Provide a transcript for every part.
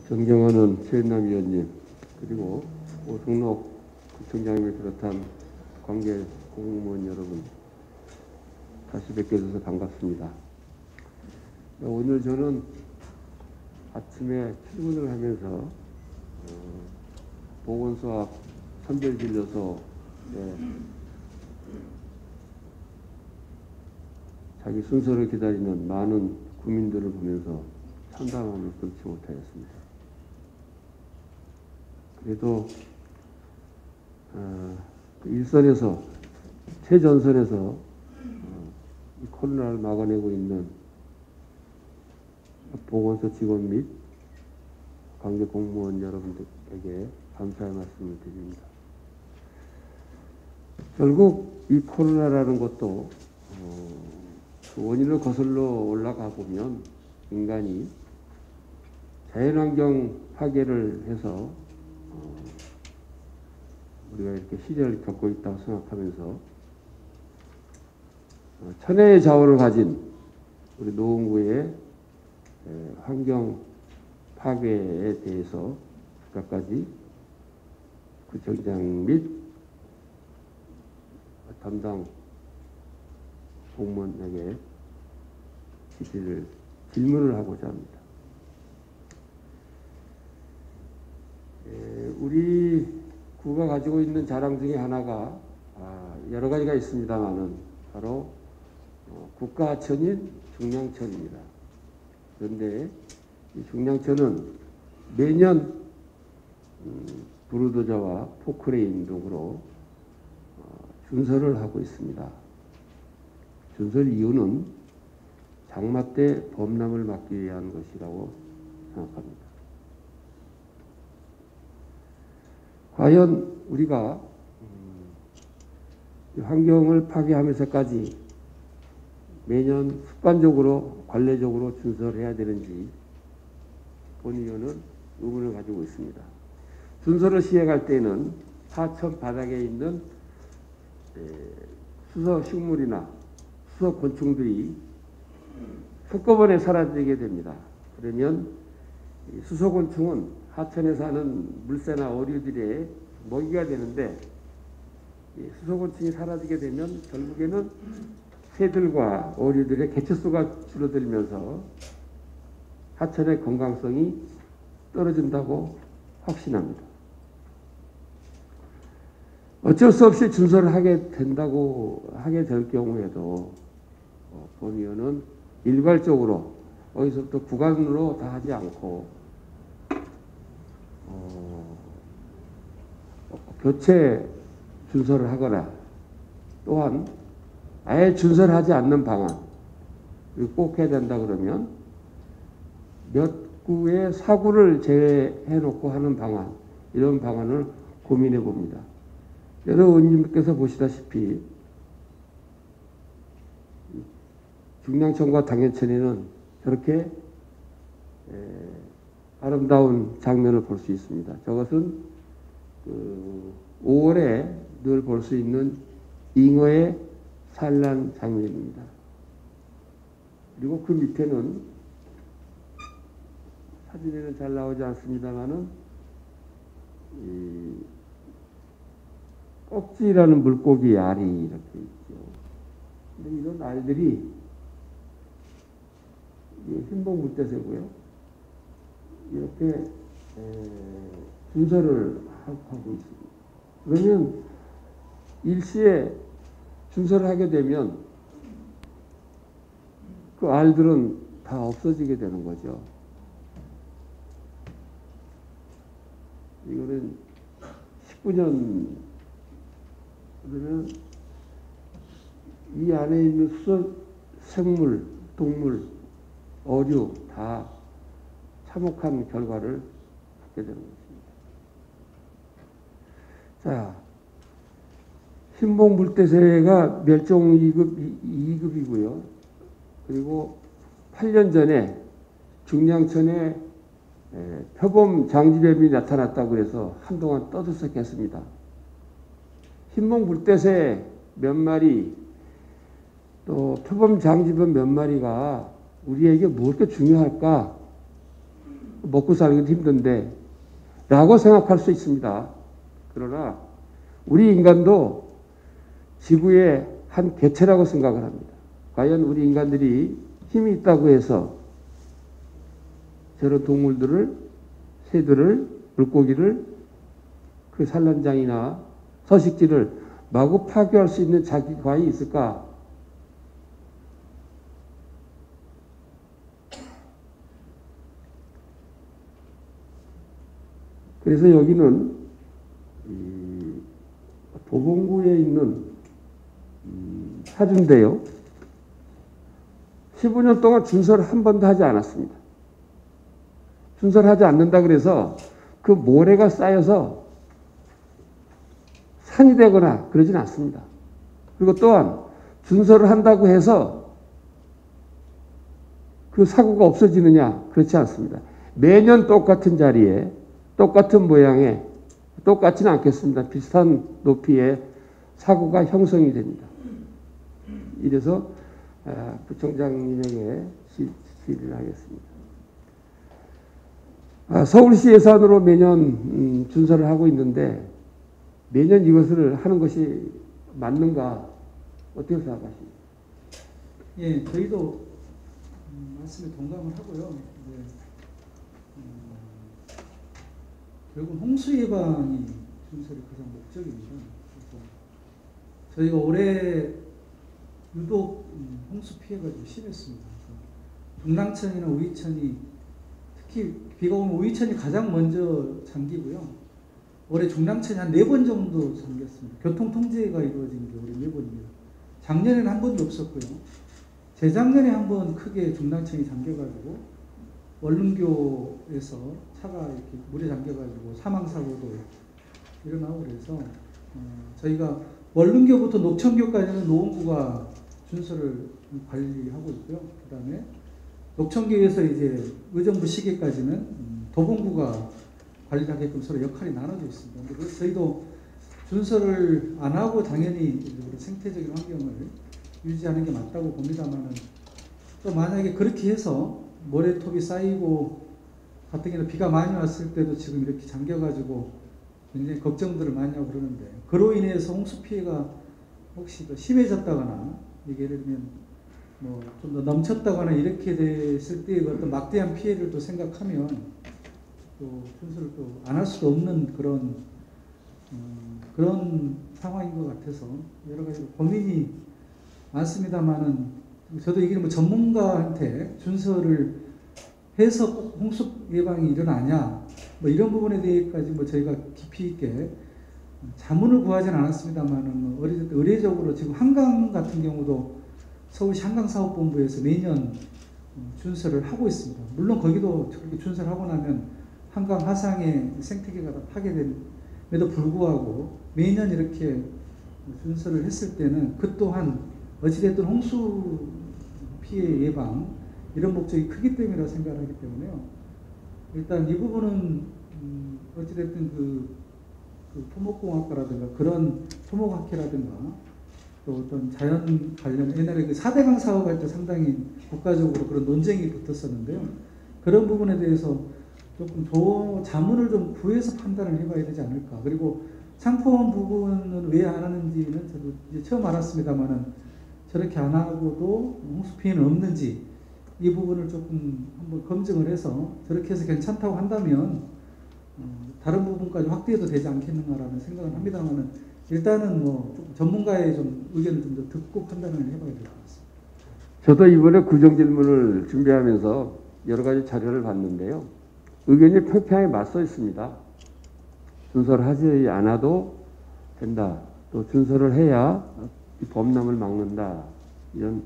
존경하는 최은남 위원님, 그리고 오승록 구청장님을 비롯한 관계 공무원 여러분, 다시 뵙게 돼서 반갑습니다. 오늘 저는 아침에 출근을 하면서 보건소 앞 선별진료소에 자기 순서를 기다리는 많은 국민들을 보면서 참담함을 금치 못하였습니다. 그래도 일선에서, 최전선에서 이 코로나를 막아내고 있는 보건소 직원 및 관계 공무원 여러분들에게 감사의 말씀을 드립니다. 결국 이 코로나라는 것도 그 원인을 거슬러 올라가 보면 인간이 자연환경 파괴를 해서 우리가 이렇게 시대를 겪고 있다고 생각하면서 천혜의 자원을 가진 우리 노원구의 환경 파괴에 대해서 국가까지 구청장 및 담당 공무원에게 질문을 하고자 합니다. 우리 구가 가지고 있는 자랑 중에 하나가 여러 가지가 있습니다만은 바로 국가하천인 중량천입니다. 그런데 이 중량천은 매년 브루도저와 포크레인 등으로 준설을 하고 있습니다. 준설 이유는 장마 때 범람을 막기 위한 것이라고 생각합니다. 과연 우리가 환경을 파괴하면서까지 매년 습관적으로 관례적으로 준설해야 되는지 본의원은 의문을 가지고 있습니다. 준설을 시행할 때는 하천 바닥에 있는 수서 식물이나 수서 곤충들이 한꺼번에 사라지게 됩니다. 그러면 수서 곤충은 하천에 사는 물새나 어류들의 먹이가 되는데 수서 곤충이 사라지게 되면 결국에는 새들과 어류들의 개체수가 줄어들면서 하천의 건강성이 떨어진다고 확신합니다. 어쩔 수 없이 준설을 하게 될 경우에도 본위원은 일괄적으로 어디서부터 구간으로 다 하지 않고 교체 준설을 하거나 또한 아예 준설하지 않는 방안, 그리고 꼭 해야 된다 그러면 몇 구의 사구를 제외해 놓고 하는 방안, 이런 방안을 고민해 봅니다. 여러 의원님께서 보시다시피 중량천과 당연천에는 저렇게 아름다운 장면을 볼 수 있습니다. 저것은 5월에 늘 볼 수 있는 잉어의 산란 장면입니다. 그리고 그 밑에는 사진에는 잘 나오지 않습니다만은 꼭지라는 물고기 알이 이렇게 있죠. 근데 이런 알들이 흰봉 물대새고요. 이렇게 준설을 하고 있습니다. 그러면 일시에 준설을 하게 되면 그 알들은 다 없어지게 되는 거죠. 이거는 19년 그러면 이 안에 있는 수소 생물, 동물, 어류 다 참혹한 결과를 갖게 되는 것입니다. 자, 흰봉 물대새가 멸종 2급이고요. 그리고 8년 전에 중량천에 표범 장지뱀이 나타났다고 해서 한동안 떠들썩했습니다. 흰봉 물대새 몇 마리, 또 표범 장지뱀 몇 마리가 우리에게 뭐 이렇게 중요할까? 먹고 살기도 힘든데 라고 생각할 수 있습니다. 그러나 우리 인간도 지구의 한 개체라고 생각을 합니다. 과연 우리 인간들이 힘이 있다고 해서 저런 동물들을, 새들을, 물고기를, 그 산란장이나 서식지를 마구 파괴할 수 있는 자기 과이 있을까? 그래서 여기는 도봉구에 있는 사주인데요. 15년 동안 준설을 한 번도 하지 않았습니다. 준설을 하지 않는다 그래서 그 모래가 쌓여서 산이 되거나 그러진 않습니다. 그리고 또한 준설을 한다고 해서 그 사고가 없어지느냐? 그렇지 않습니다. 매년 똑같은 자리에 똑같은 모양의 똑같지는 않겠습니다. 비슷한 높이의 사고가 형성이 됩니다. 이래서 부총장님에게 질의를 하겠습니다. 서울시 예산으로 매년 준설을 하고 있는데 매년 이것을 하는 것이 맞는가? 어떻게 생각하십니까? 예, 저희도 말씀에 동감을 하고요. 네. 결국 홍수 예방이 준설의 가장 목적입니다. 그래서 저희가 올해 유독 홍수 피해가 좀 심했습니다. 중랑천이나 우이천이 특히 비가 오면 우이천이 가장 먼저 잠기고요. 올해 중랑천이 한 4번 정도 잠겼습니다. 교통 통제가 이루어진 게 올해 4번입니다. 작년에는 한 번도 없었고요. 재작년에 한 번 크게 중랑천이 잠겨가지고 월릉교에서 차가 이렇게 물에 잠겨가지고 사망사고도 일어나고 그래서 저희가 월릉교부터 녹천교까지는 노원구가 준설을 관리하고 있고요. 그 다음에 녹천교에서 이제 의정부 시계까지는 도봉구가 관리를 하게끔 서로 역할이 나눠져 있습니다. 그래서 저희도 준설을 안 하고 당연히 생태적인 환경을 유지하는 게 맞다고 봅니다만은 또 만약에 그렇게 해서 모래톱이 쌓이고 가뜩이나 비가 많이 왔을 때도 지금 이렇게 잠겨가지고 굉장히 걱정들을 많이 하고 그러는데 그로 인해서 홍수 피해가 혹시 더 심해졌다거나 예를 들면 뭐 좀 더 넘쳤다거나 이렇게 됐을 때의 어떤 막대한 피해를 또 생각하면 또 준설을 또 안 할 수도 없는 그런 상황인 것 같아서 여러 가지 고민이 많습니다만은 저도 이게 뭐 전문가한테 준설을 해서 꼭 홍수 예방이 일어나냐 뭐 이런 부분에 대해까지 뭐 저희가 깊이 있게 자문을 구하지는 않았습니다만은 뭐 의례적으로 지금 한강 같은 경우도 서울시 한강사업본부에서 매년 준설을 하고 있습니다. 물론 거기도 그렇게 준설하고 나면 한강 하상의 생태계가 다 파괴됨에도 불구하고 매년 이렇게 준설을 했을 때는 그 또한 어찌됐든 홍수 피해 예방 이런 목적이 크기 때문이라고 생각을 하기 때문에요. 일단 이 부분은 어찌됐든 그 토목공학과라든가 그런 토목학회라든가 또 어떤 자연 관련 옛날에 그 4대강 사업할 때 상당히 국가적으로 그런 논쟁이 붙었었는데요. 그런 부분에 대해서 조금 자문을 좀 구해서 판단을 해봐야 되지 않을까. 그리고 상포원 부분은 왜 안 하는지는 저도 이제 처음 알았습니다만은 저렇게 안 하고도 홍수 피해는 없는지 이 부분을 조금 한번 검증을 해서 저렇게 해서 괜찮다고 한다면 다른 부분까지 확대해도 되지 않겠는가라는 생각을 합니다만은 일단은 뭐 좀 전문가의 좀 의견을 좀 더 듣고 판단을 해봐야 될 것 같습니다. 저도 이번에 구정질문을 준비하면서 여러 가지 자료를 봤는데요. 의견이 팽팽하게 맞서 있습니다. 준설을 하지 않아도 된다. 또 준설을 해야 범람을 막는다. 이런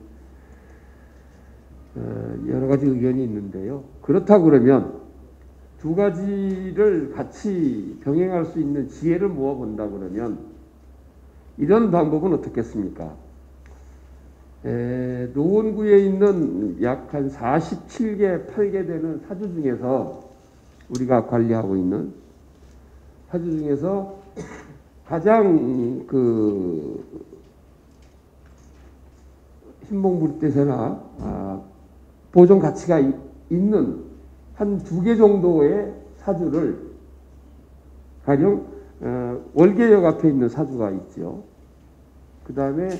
여러 가지 의견이 있는데요. 그렇다 그러면 두 가지를 같이 병행할 수 있는 지혜를 모아본다 그러면 이런 방법은 어떻겠습니까? 노원구에 있는 약 한 47개, 8개 되는 사주 중에서 우리가 관리하고 있는 사주 중에서 가장 그 신봉물대세나 보존 가치가 있는 한 2개 정도의 사주를 가령 월계역 앞에 있는 사주가 있죠. 그 다음에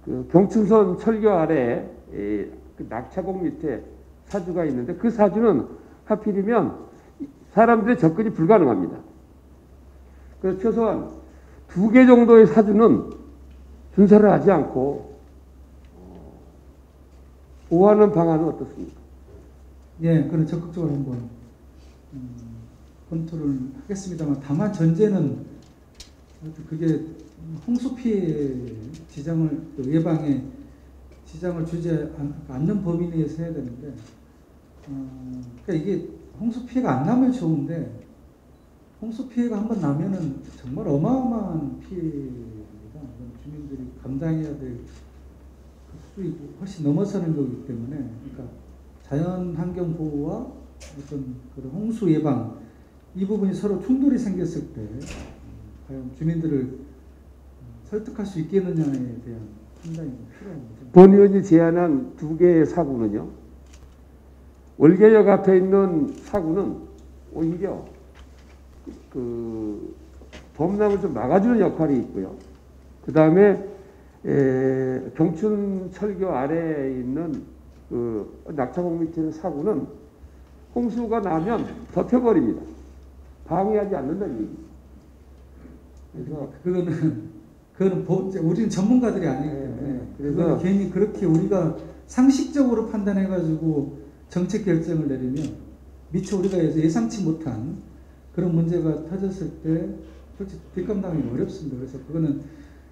그 경춘선 철교 아래 그 낙차봉 밑에 사주가 있는데 그 사주는 하필이면 사람들의 접근이 불가능합니다. 그래서 최소한 2개 정도의 사주는 준설을 하지 않고 보호하는 방안은 어떻습니까? 예, 그런 적극적으로 한번 검토를 하겠습니다만, 다만 전제는 그게 홍수 피해 지장을 예방에 지장을 주지 않는 범위 내에서 해야 되는데, 그러니까 이게 홍수 피해가 안 나면 좋은데, 홍수 피해가 한번 나면은 정말 어마어마한 피해입니다. 주민들이 감당해야 될 수익이 훨씬 넘어서는 거기 때문에, 그러니까 자연 환경 보호와 어떤 그런 홍수 예방, 이 부분이 서로 충돌이 생겼을 때 과연 주민들을 설득할 수 있겠느냐에 대한 판단이 필요한 거죠. 본 의원이 제안한 2개의 사구는요. 월계역 앞에 있는 사구는 오히려 그 범람을 좀 막아주는 역할이 있고요. 그 다음에 경춘철교 아래에 있는 그 낙차봉 밑에 있는 사구는 홍수가 나면 덮여버립니다. 방해하지 않는다는 얘기죠. 그래서 그거는 우리는 전문가들이 아니기 때문에 그래서 괜히 그렇게 우리가 상식적으로 판단해가지고 정책 결정을 내리면 미처 우리가 예상치 못한 그런 문제가 터졌을 때 솔직히 뒷감당하기 어렵습니다. 그래서 그거는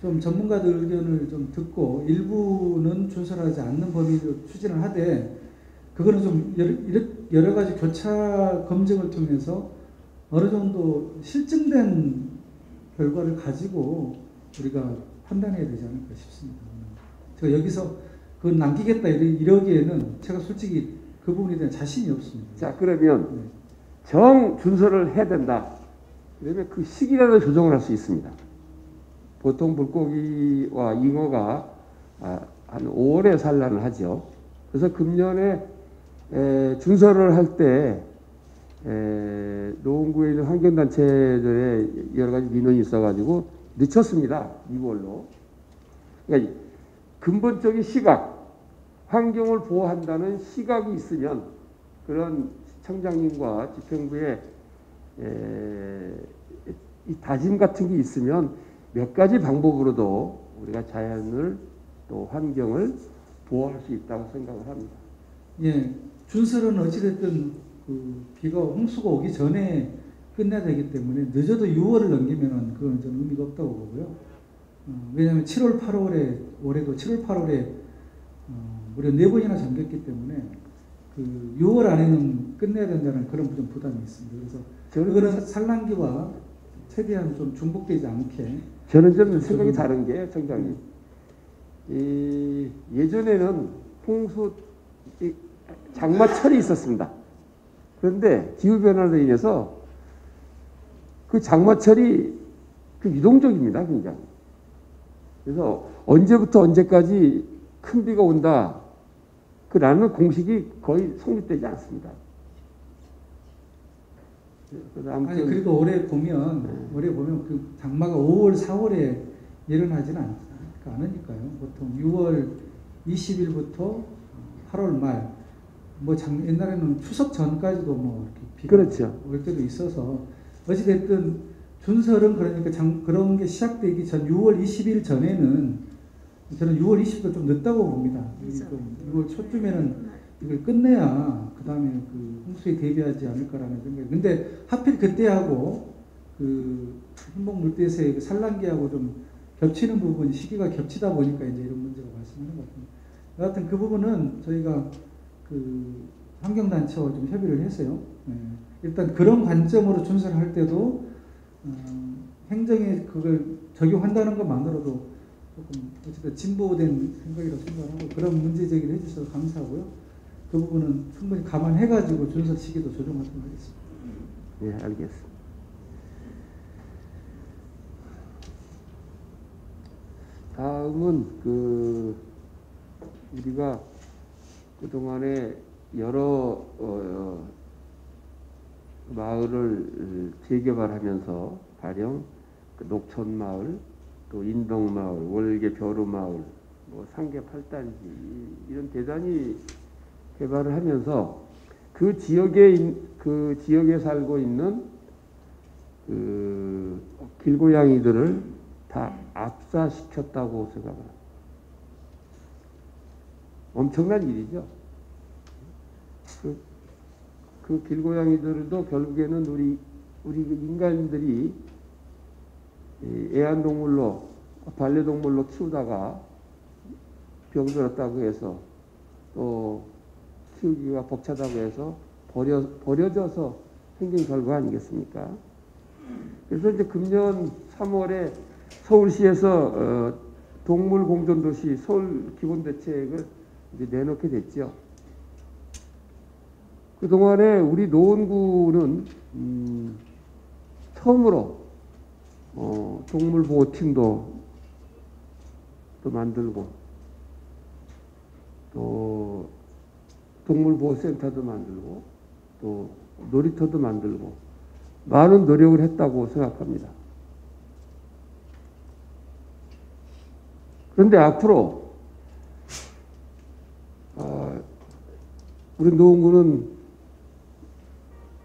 좀 전문가들 의견을 좀 듣고 일부는 준설하지 않는 범위로 추진을 하되, 그거는 좀 여러 가지 교차 검증을 통해서 어느 정도 실증된 결과를 가지고 우리가 판단해야 되지 않을까 싶습니다. 제가 여기서 그걸 남기겠다 이러기에는 제가 솔직히 그 부분에 대한 자신이 없습니다. 자, 그러면 정 준설을 해야 된다. 그러면 그 시기라도 조정을 할 수 있습니다. 보통 물고기와 잉어가 한 5월에 산란을 하죠. 그래서 금년에 준설을 할 때 노원구에 있는 환경단체들의 여러 가지 민원이 있어가지고 늦췄습니다. 2월로. 그러니까 근본적인 시각, 환경을 보호한다는 시각이 있으면 그런 시청장님과 집행부의 이 다짐 같은 게 있으면 몇 가지 방법으로도 우리가 자연을 또 환경을 보호할 수 있다고 생각을 합니다. 예, 준설은 어찌됐든 그 비가 홍수가 오기 전에 끝내야 되기 때문에 늦어도 6월을 넘기면은 그건 좀 의미가 없다고 보고요. 왜냐하면 7월, 8월에 올해도 7월, 8월에 무려 4번이나 잠겼기 때문에 그 6월 안에는 끝내야 된다는 그런 좀 부담이 있습니다. 그래서 그런 산란기와 최대한 좀 중복되지 않게. 저는 좀 생각이 다른 게, 청장님, 예전에는 홍수 장마철이 있었습니다. 그런데 기후변화로 인해서 그 장마철이 그 유동적입니다, 굉장히. 그래서 언제부터 언제까지 큰 비가 온다, 라는 공식이 거의 성립되지 않습니다. 아니, 그래도 올해 보면 그 장마가 5월, 4월에 일어나지는 않으니까요. 보통 6월 20일부터 8월 말, 옛날에는 추석 전까지도 이렇게 비가 그렇죠. 올 때도 있어서, 어찌됐든 준설은 그러니까 그런 게 시작되기 전 6월 20일 전에는 저는 6월 20일도 좀 늦다고 봅니다. 6월 초쯤에는 이걸 끝내야 그 다음에 그 홍수에 대비하지 않을까라는 생각이. 근데 하필 그때하고 그 hin복 물대새의 그 산란기하고 좀 겹치는 부분이, 시기가 겹치다 보니까 이제 이런 문제가 발생하는 것 같습니다. 여하튼 그 부분은 저희가 그 환경단체와 좀 협의를 했어요. 일단 그런 관점으로 준설할 때도 행정에 그걸 적용한다는 것만으로도 조금 어쨌든 진보된 생각이라고 생각하고, 그런 문제 제기를 해주셔서 감사하고요. 그 부분은 충분히 감안해가지고 준설 시기도 조정하도록 하겠습니다. 네, 알겠습니다. 다음은 우리가 그동안에 여러 마을을 재개발하면서 가령 그 녹천마을, 또 인덕마을, 월계 벼루마을, 뭐 상계 8단지 이런 대단히 개발을 하면서 그 지역에 살고 있는 그 길고양이들을 다 압사시켰다고 생각합니다. 엄청난 일이죠. 그 길고양이들도 결국에는 우리 인간들이 애완동물로 반려동물로 키우다가 병들었다고 해서 또 키우기가 벅차다고 해서 버려져서 생긴 결과 아니겠습니까? 그래서 이제 금년 3월에 서울시에서 동물공존도시 서울 기본대책을 이제 내놓게 됐죠. 그동안에 우리 노원구는 처음으로 동물보호팀도 또 만들고 또 동물보호센터도 만들고 또 놀이터도 만들고 많은 노력을 했다고 생각합니다. 그런데 앞으로 우리 노원구는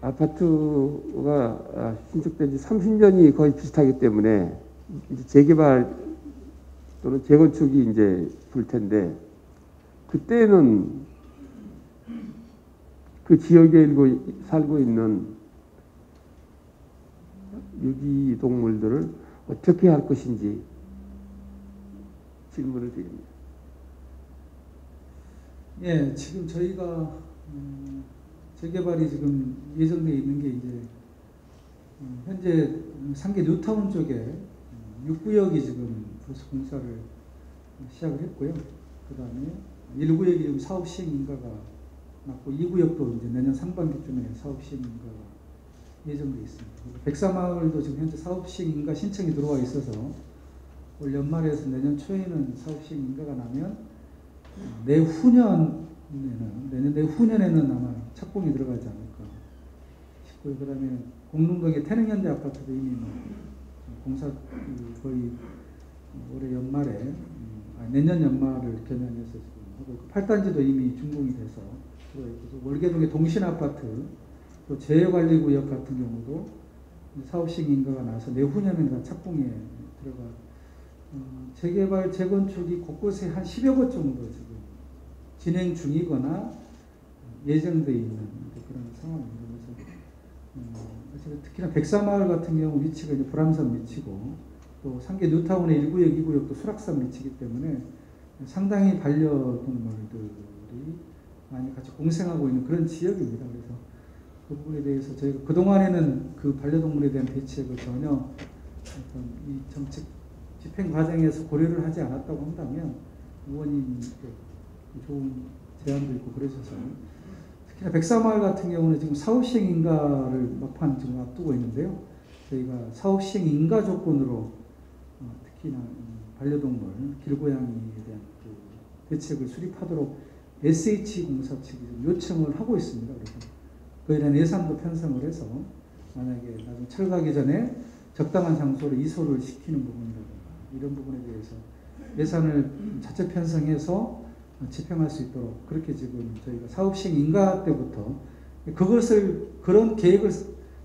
아파트가 신축된 지 30년이 거의 비슷하기 때문에 이제 재개발 또는 재건축이 이제 볼 텐데 그때는 그 지역에 살고 있는 유기동물들을 어떻게 할 것인지 질문을 드립니다. 예, 지금 저희가 재개발이 지금 예정되어 있는 게 이제 현재 상계 뉴타운 쪽에 6구역이 지금 벌써 공사를 시작을 했고요. 그 다음에 1구역이 지금 사업 시행 인가가 났고 2구역도 이제 내년 상반기쯤에 사업 시행 인가가 예정되어 있습니다. 백사마을도 지금 현재 사업 시행 인가 신청이 들어와 있어서 올 연말에서 내년 초에는 사업 시행 인가가 나면 내년 내후년에는 아마 착공이 들어가지 않을까 싶고요. 그 다음에 공릉동의 태릉현대 아파트도 이미 공사 거의 올해 연말에 내년 연말을 겨냥해서 지금 하고 있고 8단지도 이미 준공이 돼서 들어있고 월계동의 동신아파트 또 재해관리구역 같은 경우도 사업시행 인가가 나서 내후년에 착공에 들어가 재개발 재건축이 곳곳에 한 10여 곳 정도 지금 진행 중이거나 예정되어 있는 그런 상황입니다. 그래서 특히나 백사마을 같은 경우 위치가 이제 불암산 위치고 또 상계 뉴타운의 1구역, 2구역도 수락산 위치이기 때문에 상당히 반려동물들이 많이 같이 공생하고 있는 그런 지역입니다. 그래서 그 부분에 대해서 저희가 그동안에는 그 반려동물에 대한 대책을 전혀 이 정책 집행 과정에서 고려를 하지 않았다고 한다면 의원님 좋은 제안도 있고 그러셔서 특히나 백사마을 같은 경우는 지금 사업시행 인가를 막판 지금 앞두고 있는데요. 저희가 사업시행 인가 조건으로 특히나 반려동물 길고양이에 대한 그 대책을 수립하도록 SH공사 측이 요청을 하고 있습니다. 그래서 그에 대한 예산도 편성을 해서 만약에 나중에 철거하기 전에 적당한 장소로 이소를 시키는 부분이라든가 이런 부분에 대해서 예산을 자체 편성해서 집행할 수 있도록 그렇게 지금 저희가 사업시행 인가 때부터 그런 계획을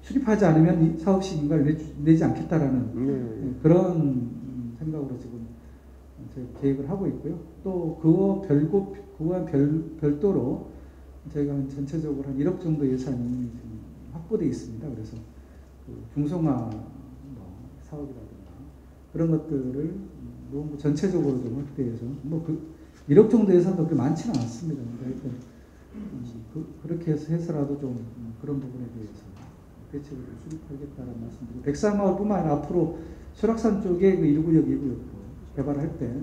수립하지 않으면 사업시행 인가를 내지 않겠다라는 그런 생각으로 지금 저희가 계획을 하고 있고요. 또 그와 별도로 저희가 전체적으로 한 1억 정도 예산이 지금 확보되어 있습니다. 그래서 그 중성화 사업이라든가 그런 것들을 노원구 전체적으로 좀 확대해서 1억 정도 예산도 그렇게 많지는 않습니다. 그러니까 그렇게 해서라도 좀 그런 부분에 대해서 대책을 수립하겠다는 말씀드리고 백사마을뿐만 아니라 앞으로 수락산 쪽에 그 1구역, 2구역도 개발할 때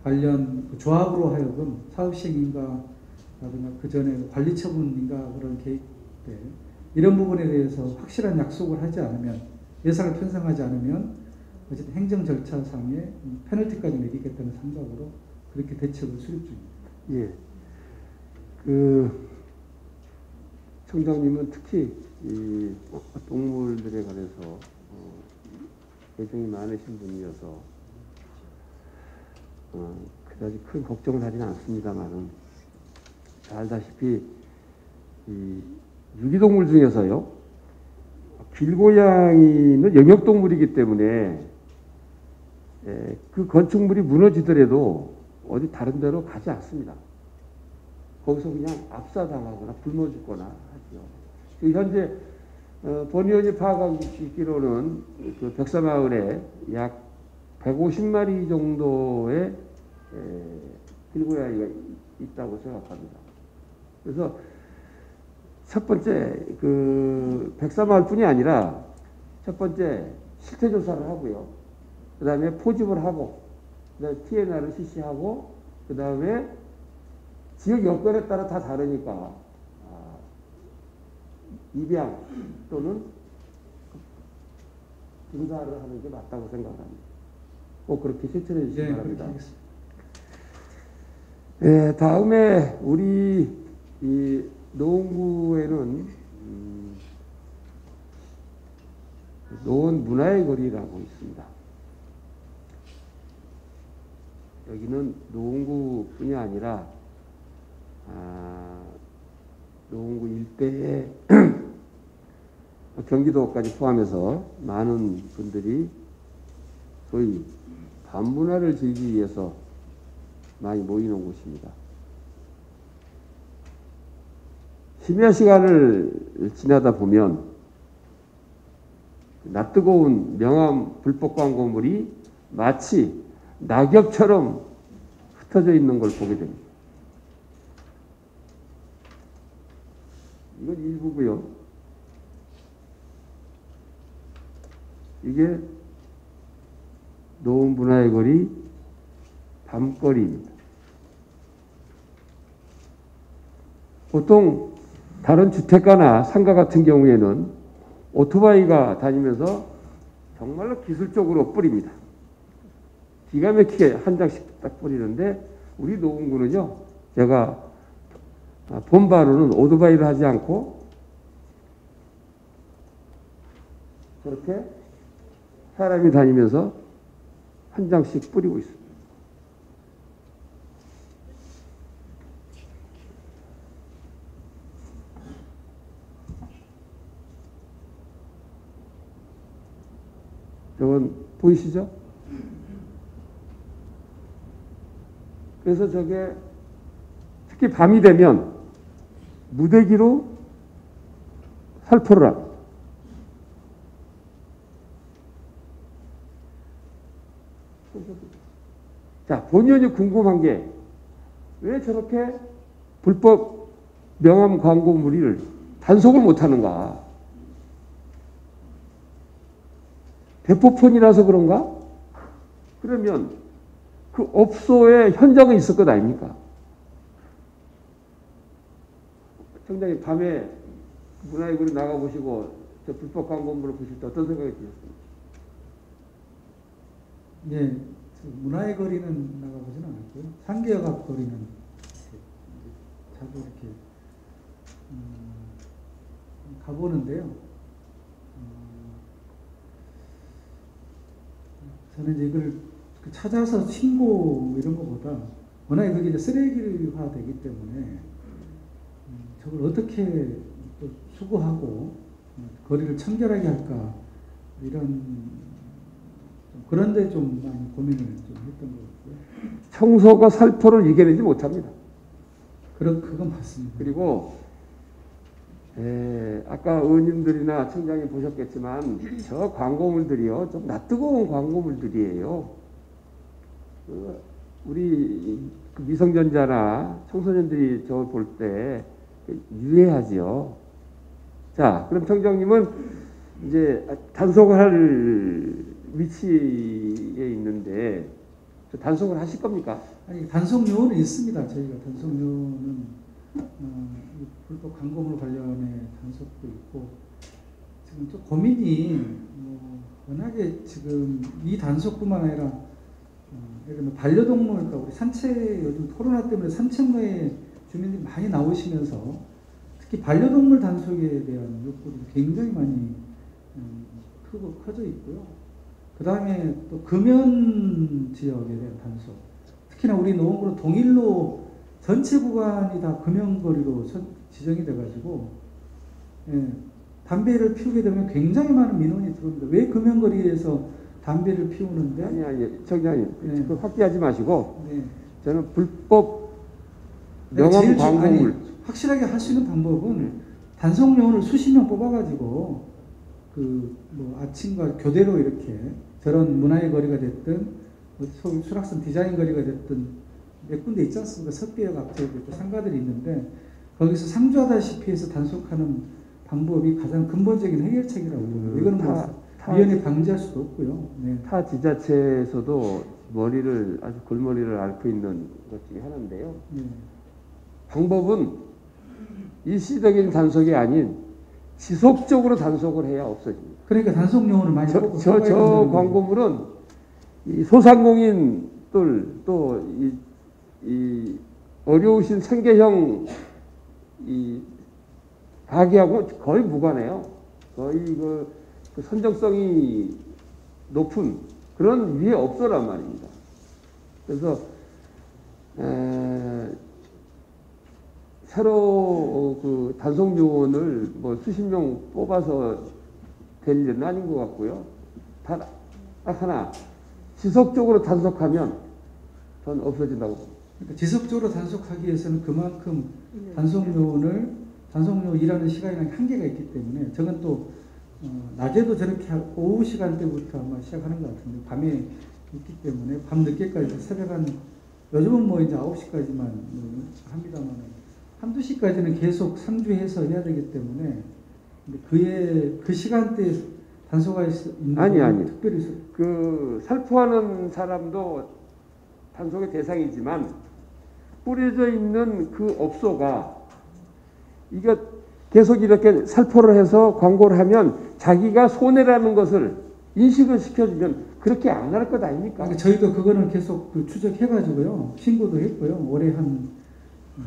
관련 그 조합으로 하여금 사업시행인가라든가 그 전에 관리처분인가 그런 계획 때 이런 부분에 대해서 확실한 약속을 하지 않으면 예산을 편성하지 않으면 어쨌든 행정 절차상의 페널티까지 매기겠다는 생각으로 그렇게 대책을 수립 중입니다. 예. 그 청장님은 특히 이 동물들에 관해서 애정이 많으신 분이어서 그다지 큰 걱정을 하지는 않습니다만은 잘 알다시피 이 유기동물 중에서요 길고양이는 영역동물이기 때문에 그 건축물이 무너지더라도 어디 다른 데로 가지 않습니다. 거기서 그냥 압사당하거나 굶어 죽거나 하죠. 현재 본의원이 파악하고 있기로는 그 벽사마을에 약 150마리 정도의 길고양이가 있다고 생각합니다. 그래서 첫 번째 그 벽사마을뿐이 아니라 첫 번째 실태 조사를 하고요. 그 다음에 포집을 하고, 그 다음에 TNR을 실시하고, 그 다음에 지역 여건에 따라 다 다르니까 입양 또는 등사를 하는 게 맞다고 생각합니다. 꼭 그렇게 실천해 주시기 바랍니다. 네, 다음에 우리 이 노원구에는 노원 문화의 거리라고 있습니다. 여기는 노원구뿐이 아니라 노원구 일대에 경기도까지 포함해서 많은 분들이 소위 밤문화를 즐기기 위해서 많이 모이는 곳입니다. 심야 시간을 지나다 보면 낯뜨거운 명함 불법 광고물이 마치 낙엽처럼 흩어져 있는 걸 보게 됩니다. 이건 일부고요. 이게 노원 문화의 거리 밤거리입니다. 보통 다른 주택가나 상가 같은 경우에는 오토바이가 다니면서 정말로 기술적으로 뿌립니다. 기가 막히게 한 장씩 딱 뿌리는데 우리 노원구는요. 제가 본 바로는 오토바이를 하지 않고 저렇게 사람이 다니면서 한 장씩 뿌리고 있습니다. 저건 보이시죠? 그래서 저게 특히 밤이 되면 무대기로 살포를 합니다. 자, 본연이 궁금한 게 왜 저렇게 불법 명함 광고물을 단속을 못하는가? 대포폰이라서 그런가? 그러면 그 업소에 현장에 있을 것 아닙니까? 청장님 밤에 문화의 거리 나가보시고 저 불법 광고물을 보실 때 어떤 생각이 드셨습니까? 예, 문화의 거리는 나가보지는 않았고요. 상계역 거리는 자주 이렇게 가보는데요. 저는 이제 이걸 찾아서 신고 이런 것보다 워낙에 그게 이제 쓰레기화 되기 때문에 저걸 어떻게 또 수거하고 거리를 청결하게 할까 이런 그런데 좀 많이 고민을 좀 했던 것 같고요. 청소가 살포를 이겨내지 못합니다. 그건 맞습니다. 그리고 아까 의원님들이나 청장님 보셨겠지만 저 광고물들이요 좀 낯뜨거운 광고물들이에요. 우리 미성년자나 청소년들이 저걸 볼 때 유의하지요. 자, 그럼 청장님은 이제 단속을 할 위치에 있는데 단속을 하실 겁니까? 아니, 단속요원은 있습니다. 저희가 단속요원은 불법 광고물 관련해 단속도 있고 지금 좀 고민이 워낙에 지금 이 단속뿐만 아니라 예를 들면 반려동물, 그러니까 우리 산책 요즘 코로나 때문에 산책로에 주민들이 많이 나오시면서 특히 반려동물 단속에 대한 욕구도 굉장히 많이 크고 커져 있고요. 그 다음에 또 금연 지역에 대한 단속. 특히나 우리 노원구는 동일로 전체 구간이 다 금연거리로 지정이 돼가지고 담배를 피우게 되면 굉장히 많은 민원이 들어옵니다. 왜 금연거리에서 담배를 피우는데? 아니, 청장님, 그 확대하지 마시고, 네. 저는 불법 제일 명함 광고물. 확실하게 할 수 있는 방법은 단속 요원을 수십 명 뽑아가지고 뭐 아침과 교대로 이렇게 저런 문화의 거리가 됐든 수락산 디자인 거리가 됐든 몇 군데 있지 않습니까? 석계역 앞쪽에 있고 상가들이 있는데 거기서 상주하다시피 해서 단속하는 방법이 가장 근본적인 해결책이라고 봅니다. 이거는 위원회 방지할 수도 없고요. 네. 타 지자체에서도 아주 골머리를 앓고 있는 것 중에 하나인데요. 네. 방법은 일시적인 단속이 아닌 지속적으로 단속을 해야 없어집니다. 그러니까 단속 요원을 많이 뽑고 저 광고물은 이 소상공인들 또 이 어려우신 생계형 이 가게하고 거의 무관해요. 거의 그 선정성이 높은 그런 위에 업소란 말입니다. 그래서 새로 그 단속 요원을 뭐 수십 명 뽑아서 될 일은 아닌 것 같고요. 딱 하나 지속적으로 단속하면 전 없어진다고 봅니다. 그러니까 지속적으로 단속하기 위해서는 그만큼 단속 요원 일하는 시간이랑 한계가 있기 때문에 저건 또 낮에도 저렇게 오후 시간대부터 아마 시작하는 것 같은데 밤에 있기 때문에 밤 늦게까지 새벽 한 요즘은 뭐 이제 9시까지만 합니다만 한두 시까지는 계속 상주해서 해야 되기 때문에 근데 그 시간대에 단속할 수 있는 아니 특별히 그 살포하는 사람도 단속의 대상이지만 뿌려져 있는 그 업소가 이거 계속 이렇게 살포를 해서 광고를 하면 자기가 손해라는 것을 인식을 시켜주면 그렇게 안 할 것 아닙니까? 그러니까 저희도 그거는 계속 추적해가지고요. 신고도 했고요. 올해 한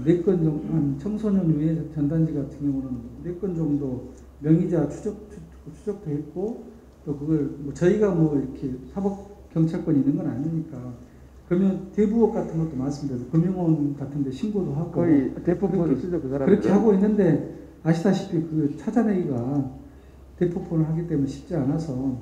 4건 정도, 한 청소년 위해 전단지 같은 경우는 4건 정도 명의자 추적도 했고 또 그걸 뭐 저희가 뭐 이렇게 사법경찰권이 있는 건 아니니까 그러면 대부업 같은 것도 많습니다. 금융원 같은 데 신고도 하고 거의 대포폰을 쓰죠, 그 사람들. 그렇게 하고 있는데 아시다시피 그 찾아내기가 대포폰을 하기 때문에 쉽지 않아서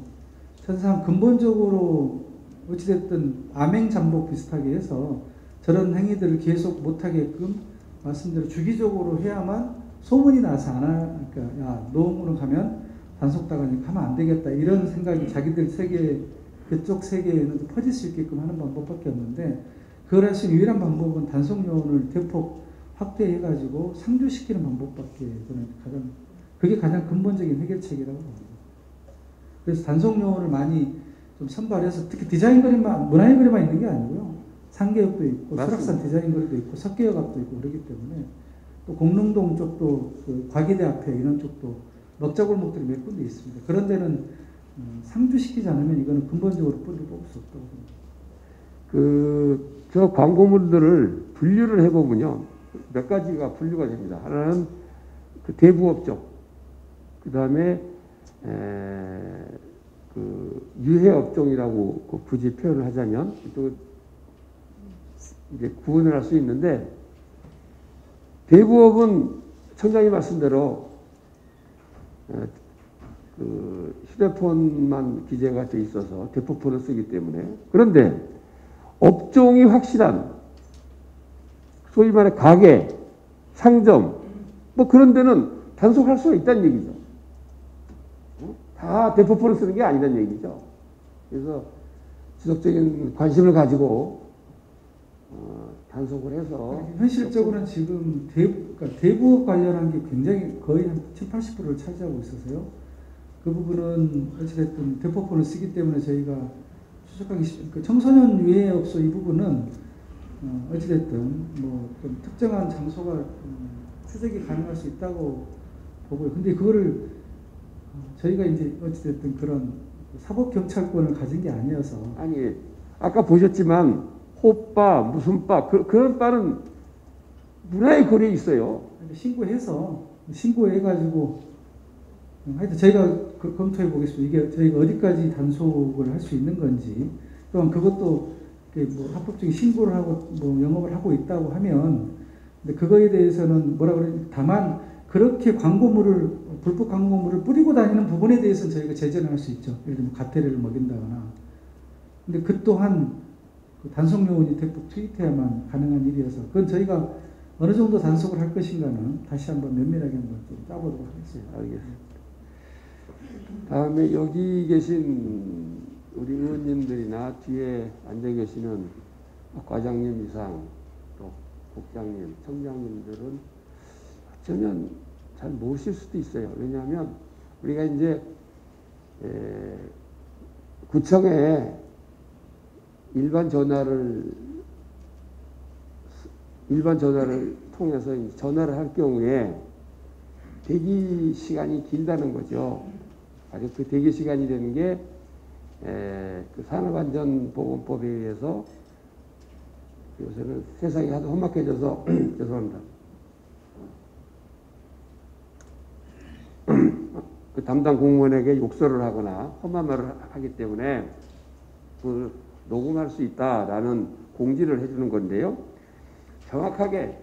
사실상 근본적으로 어찌됐든 암행잠복 비슷하게 해서 저런 행위들을 계속 못하게끔 말씀대로 주기적으로 해야만 소문이 나서 그러니까 야 노원구로 가면 단속당하니까 하면 안 되겠다 이런 생각이 자기들 그쪽 세계에는 퍼질 수 있게끔 하는 방법밖에 없는데 그걸 할 수 있는 유일한 방법은 단속 요원을 대폭 확대해가지고 상주시키는 방법밖에 저는 그게 가장 근본적인 해결책이라고 봅니다. 그래서 단속 요원을 많이 좀 선발해서 특히 디자인 거리만 문화의 거리만 있는 게 아니고요. 상계역도 있고 수락산 디자인 거리도 있고 석계역 앞도 있고 그렇기 때문에 또 공릉동 쪽도 그 과기대 앞에 이런 쪽도 먹자골목들이 몇 군데 있습니다. 그런 데는 상주시키지 않으면 이거는 근본적으로 뿌리를 뽑을 수 없다고 생각합니다. 저 광고물들을 분류를 해보면요. 몇 가지가 분류가 됩니다. 하나는 그 대부업종, 그 다음에 그 유해업종이라고 굳이 표현을 하자면 또 이제 구분을 할 수 있는데 대부업은 청장님 말씀대로 그 휴대폰만 기재가 돼 있어서 대포폰을 쓰기 때문에 그런데 업종이 확실한 소위 말해 가게, 상점 뭐 그런 데는 단속할 수가 있다는 얘기죠. 다 대포폰을 쓰는 게 아니라는 얘기죠. 그래서 지속적인 관심을 가지고 단속을 해서 현실적으로는 지금 그러니까 대부업 관련한 게 굉장히 거의 한 70, 80%를 차지하고 있어서요. 그 부분은 어찌됐든 대포폰을 쓰기 때문에 저희가 추적하기 쉽죠. 그 청소년 유해업소 이 부분은 어찌됐든 뭐 좀 특정한 장소가 추적이 가능할 수 있다고 보고요. 근데 그거를 저희가 이제 어찌됐든 그런 사법경찰권을 가진 게 아니어서 아니 아까 보셨지만 호바 무슨 바 그런 바는 문화의 거리에 있어요. 신고해서 신고해가지고 하여튼 저희가 검토해 보겠습니다. 이게 저희가 어디까지 단속을 할 수 있는 건지, 또한 그것도 뭐 합법적인 신고를 하고 뭐 영업을 하고 있다고 하면, 근데 그거에 대해서는 뭐라 그러지? 다만 그렇게 불법 광고물을 뿌리고 다니는 부분에 대해서는 저희가 제재를 할 수 있죠. 예를 들면 가태료를 먹인다거나. 근데 그 또한 그 단속 요원이 대폭 투입해야만 가능한 일이어서, 그건 저희가 어느 정도 단속을 할 것인가는 다시 한번 면밀하게 한번 좀 짜보도록 하겠습니다. 알겠습니다. 다음에 여기 계신 우리 의원님들이나 뒤에 앉아 계시는 과장님 이상, 또 국장님, 청장님들은 어쩌면 잘 모르실 수도 있어요. 왜냐하면 우리가 이제 구청에 일반 전화를 통해서 전화를 할 경우에 대기 시간이 길다는 거죠. 바로 그 대기 시간이 되는 게 그 산업안전보건법에 의해서 요새는 세상이 하도 험악해져서 죄송합니다. 그 담당 공무원에게 욕설을 하거나 험한 말을 하기 때문에 그 녹음할 수 있다라는 공지를 해주는 건데요. 정확하게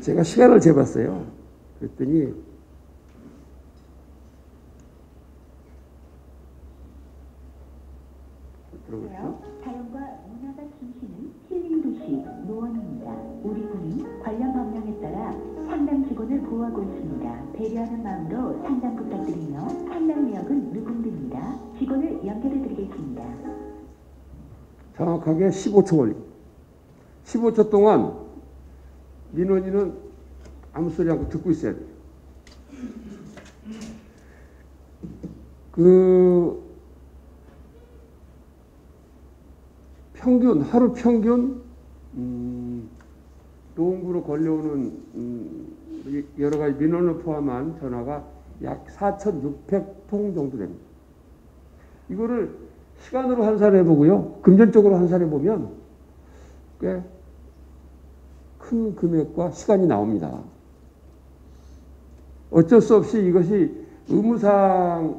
제가 시간을 재봤어요. 그랬더니 안녕하세요. 자연과 문화가 숨쉬는 힐링도시 노원입니다. 우리 군은 관련 법령에 따라 상담 직원을 보호하고 있습니다. 배려하는 마음으로 상담 부탁드리며 상담 내역은 누군입니다. 직원을 연결해 드리겠습니다. 정확하게 15초 걸립니다. 15초 동안 민원인은 아무 소리 않고 듣고 있어야 돼요. 하루 평균 노원구로 걸려오는 여러 가지 민원을 포함한 전화가 약 4,600통 정도 됩니다. 이거를 시간으로 환산해 보고요, 금전적으로 환산해 보면 꽤 큰 금액과 시간이 나옵니다. 어쩔 수 없이 이것이 의무사항은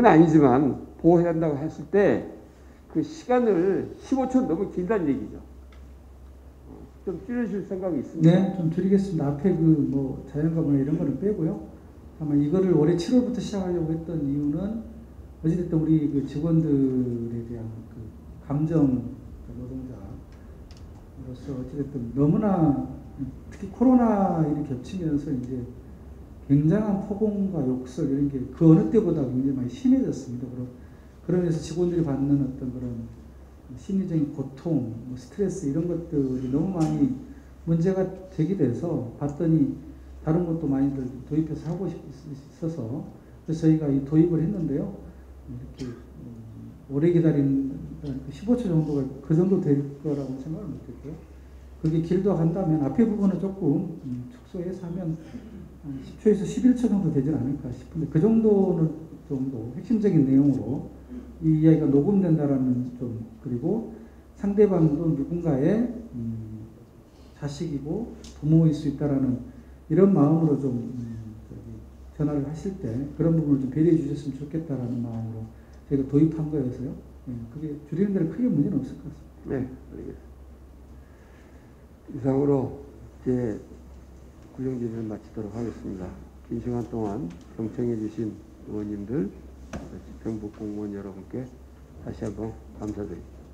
아니지만 보호해야 한다고 했을 때 그 시간을 15초 너무 길다는 얘기죠. 좀 줄여줄 생각이 있습니다. 네, 좀 줄이겠습니다. 앞에 뭐 자연과문화 이런 거는 빼고요. 다만 이거를 올해 7월부터 시작하려고 했던 이유는 어찌됐든 우리 그 직원들에 대한 그 감정 노동자로서 어찌됐든 너무나 특히 코로나 일이 겹치면서 이제 굉장한 폭언과 욕설 이런 게 그 어느 때보다 굉장히 많이 심해졌습니다. 그러면서 직원들이 받는 어떤 그런 심리적인 고통, 뭐 스트레스 이런 것들이 너무 많이 문제가 제기돼서 봤더니 다른 것도 많이들 도입해서 하고 있어서 그래서 저희가 이 도입을 했는데요. 이렇게 오래 기다린 15초 정도가 그 정도 될 거라고 생각을 못했고요. 그게 길도 간다면 앞에 부분은 조금 축소해서 하면 10초에서 11초 정도 되지 않을까 싶은데 그 정도 핵심적인 내용으로 이 이야기가 녹음된다라는 좀, 그리고 상대방도 누군가의 자식이고 부모일 수 있다라는 이런 마음으로 좀 전화를 하실 때 그런 부분을 좀 배려해 주셨으면 좋겠다라는 마음으로 저희가 도입한 거여서요. 그게 줄이는 데는 크게 문제는 없을 것 같습니다. 네, 알겠습니다. 이상으로 제 구정질을 마치도록 하겠습니다. 긴 시간 동안 경청해 주신 의원님들, 지평부 공무원 여러분께 다시 한번 감사드립니다.